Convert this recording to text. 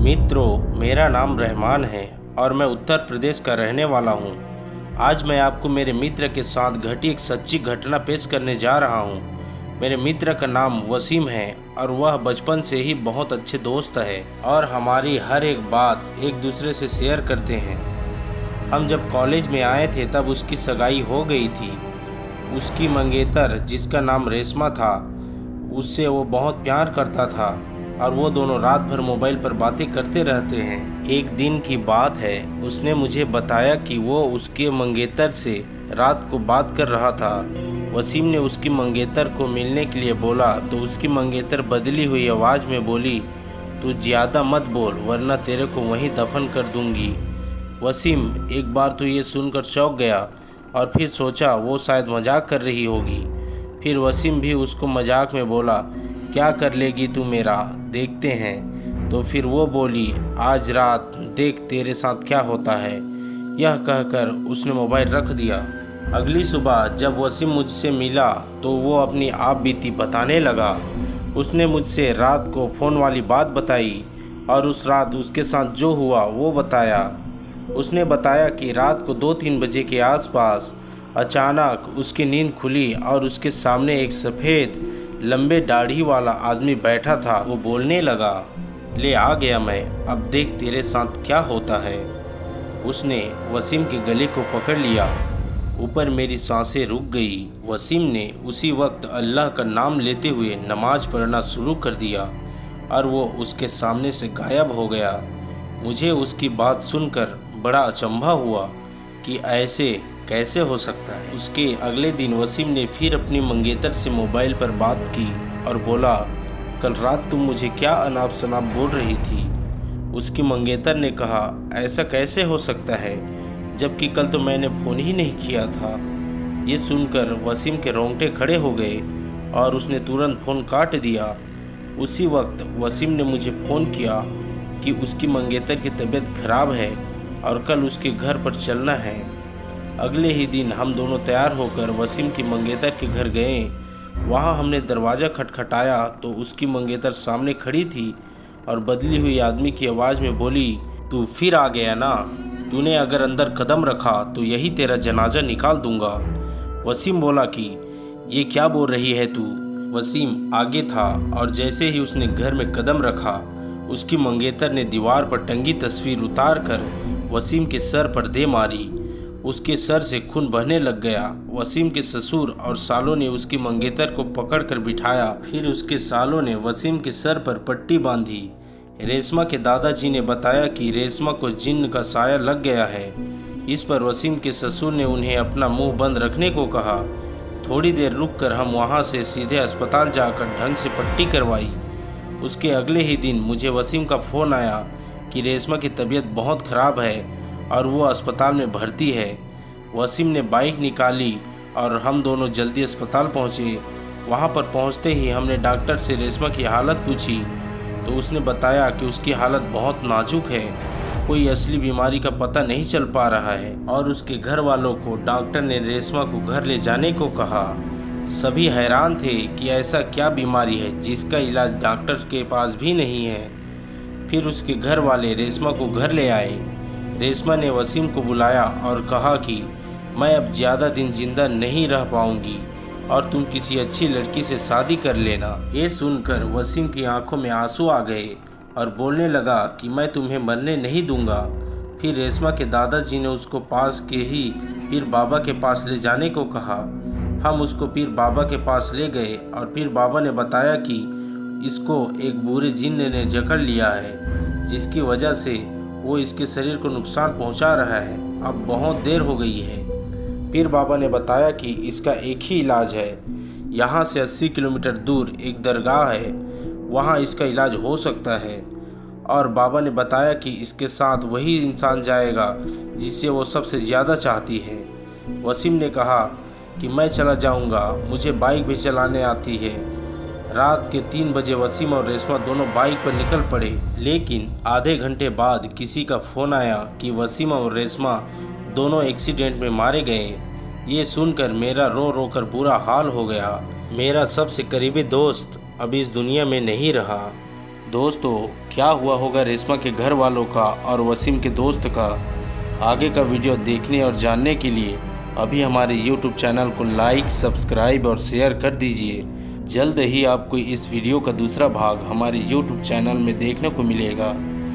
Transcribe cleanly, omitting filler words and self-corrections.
मित्रों, मेरा नाम रहमान है और मैं उत्तर प्रदेश का रहने वाला हूँ। आज मैं आपको मेरे मित्र के साथ घटी एक सच्ची घटना पेश करने जा रहा हूँ। मेरे मित्र का नाम वसीम है और वह बचपन से ही बहुत अच्छे दोस्त है और हमारी हर एक बात एक दूसरे से शेयर करते हैं। हम जब कॉलेज में आए थे तब उसकी सगाई हो गई थी। उसकी मंगेतर जिसका नाम रेशमा था, उससे वो बहुत प्यार करता था और वो दोनों रात भर मोबाइल पर बातें करते रहते हैं। एक दिन की बात है, उसने मुझे बताया कि वो उसके मंगेतर से रात को बात कर रहा था। वसीम ने उसकी मंगेतर को मिलने के लिए बोला तो उसकी मंगेतर बदली हुई आवाज़ में बोली, तू ज़्यादा मत बोल वरना तेरे को वहीं दफन कर दूंगी। वसीम एक बार तो ये सुनकर चौंक गया और फिर सोचा वो शायद मजाक कर रही होगी। फिर वसीम भी उसको मजाक में बोला, क्या कर लेगी तू मेरा, देखते हैं। तो फिर वो बोली, आज रात देख तेरे साथ क्या होता है। यह कहकर उसने मोबाइल रख दिया। अगली सुबह जब वसीम मुझसे मिला तो वो अपनी आप बीती बताने लगा। उसने मुझसे रात को फ़ोन वाली बात बताई और उस रात उसके साथ जो हुआ वो बताया। उसने बताया कि रात को 2-3 बजे के आसपास अचानक उसकी नींद खुली और उसके सामने एक सफ़ेद लंबे दाढ़ी वाला आदमी बैठा था। वो बोलने लगा, ले आ गया मैं, अब देख तेरे साथ क्या होता है। उसने वसीम के गले को पकड़ लिया। ऊपर मेरी सांसें रुक गई। वसीम ने उसी वक्त अल्लाह का नाम लेते हुए नमाज पढ़ना शुरू कर दिया और वो उसके सामने से गायब हो गया। मुझे उसकी बात सुनकर बड़ा अचंभा हुआ कि ऐसे कैसे हो सकता है। उसके अगले दिन वसीम ने फिर अपनी मंगेतर से मोबाइल पर बात की और बोला, कल रात तुम मुझे क्या अनाप शनाप बोल रही थी। उसकी मंगेतर ने कहा, ऐसा कैसे हो सकता है जबकि कल तो मैंने फ़ोन ही नहीं किया था। ये सुनकर वसीम के रोंगटे खड़े हो गए और उसने तुरंत फ़ोन काट दिया। उसी वक्त वसीम ने मुझे फ़ोन किया कि उसकी मंगेतर की तबीयत खराब है और कल उसके घर पर चलना है। अगले ही दिन हम दोनों तैयार होकर वसीम की मंगेतर के घर गए। वहाँ हमने दरवाज़ा खटखटाया तो उसकी मंगेतर सामने खड़ी थी और बदली हुई आदमी की आवाज़ में बोली, तू फिर आ गया ना, तूने अगर अंदर कदम रखा तो यही तेरा जनाजा निकाल दूंगा। वसीम बोला कि ये क्या बोल रही है तू। वसीम आगे था और जैसे ही उसने घर में कदम रखा, उसकी मंगेतर ने दीवार पर टंगी तस्वीर उतार कर वसीम के सर पर दे मारी। उसके सर से खून बहने लग गया। वसीम के ससुर और सालों ने उसकी मंगेतर को पकड़कर बिठाया। फिर उसके सालों ने वसीम के सर पर पट्टी बांधी। रेशमा के दादाजी ने बताया कि रेशमा को जिन्न का साया लग गया है। इस पर वसीम के ससुर ने उन्हें अपना मुंह बंद रखने को कहा। थोड़ी देर रुककर हम वहां से सीधे अस्पताल जाकर ढंग से पट्टी करवाई। उसके अगले ही दिन मुझे वसीम का फ़ोन आया कि रेशमा की तबीयत बहुत ख़राब है और वो अस्पताल में भर्ती है। वसीम ने बाइक निकाली और हम दोनों जल्दी अस्पताल पहुँचे। वहाँ पर पहुँचते ही हमने डॉक्टर से रेशमा की हालत पूछी तो उसने बताया कि उसकी हालत बहुत नाजुक है, कोई असली बीमारी का पता नहीं चल पा रहा है और उसके घर वालों को डॉक्टर ने रेशमा को घर ले जाने को कहा। सभी हैरान थे कि ऐसा क्या बीमारी है जिसका इलाज डॉक्टर के पास भी नहीं है। फिर उसके घर वाले रेशमा को घर ले आए। रेशमा ने वसीम को बुलाया और कहा कि मैं अब ज़्यादा दिन जिंदा नहीं रह पाऊंगी और तुम किसी अच्छी लड़की से शादी कर लेना। ये सुनकर वसीम की आंखों में आंसू आ गए और बोलने लगा कि मैं तुम्हें मरने नहीं दूंगा। फिर रेशमा के दादाजी ने उसको पास के ही पीर बाबा के पास ले जाने को कहा। हम उसको पीर बाबा के पास ले गए और पीर बाबा ने बताया कि इसको एक बुरे जिन्न ने जकड़ लिया है जिसकी वजह से वो इसके शरीर को नुकसान पहुंचा रहा है। अब बहुत देर हो गई है। पीर बाबा ने बताया कि इसका एक ही इलाज है। यहाँ से 80 किलोमीटर दूर एक दरगाह है, वहाँ इसका इलाज हो सकता है। और बाबा ने बताया कि इसके साथ वही इंसान जाएगा जिसे वो सबसे ज़्यादा चाहती है। वसीम ने कहा कि मैं चला जाऊँगा, मुझे बाइक भी चलाने आती है। रात के 3 बजे वसीम और रेशमा दोनों बाइक पर निकल पड़े, लेकिन आधे घंटे बाद किसी का फ़ोन आया कि वसीम और रेशमा दोनों एक्सीडेंट में मारे गए। ये सुनकर मेरा रो रो कर बुरा हाल हो गया। मेरा सबसे करीबी दोस्त अब इस दुनिया में नहीं रहा। दोस्तों, क्या हुआ होगा रेशमा के घर वालों का और वसीम के दोस्त का, आगे का वीडियो देखने और जानने के लिए अभी हमारे YouTube चैनल को लाइक, सब्सक्राइब और शेयर कर दीजिए। जल्द ही आपको इस वीडियो का दूसरा भाग हमारे YouTube चैनल में देखने को मिलेगा।